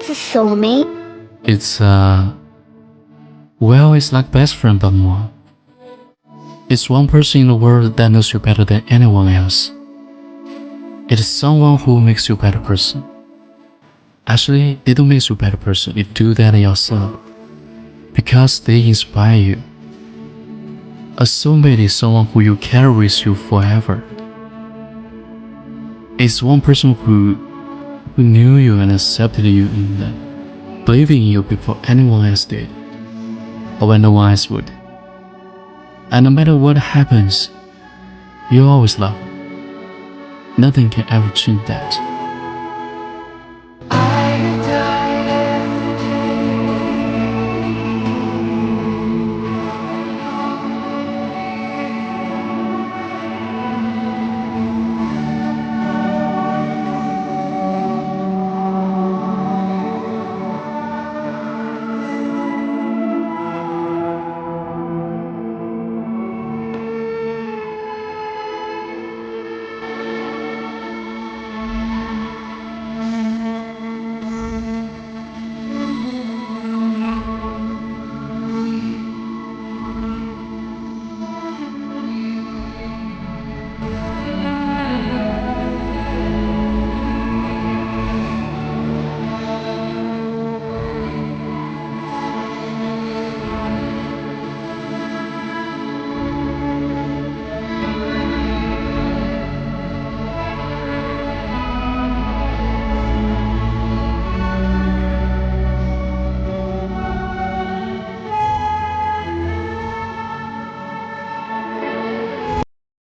What's a soulmate? It's well, it's like best friend but more. It's one person in the world that knows you better than anyone else. It is someone who makes you a better person. Actually, they don't make you a better person, you do that yourself. Because they inspire you. A soulmate is someone who you carry with you forever. It's one person who knew you and accepted you and believed in you before anyone else did, or when no one else would. And no matter what happens, you always love. Nothing can ever change that.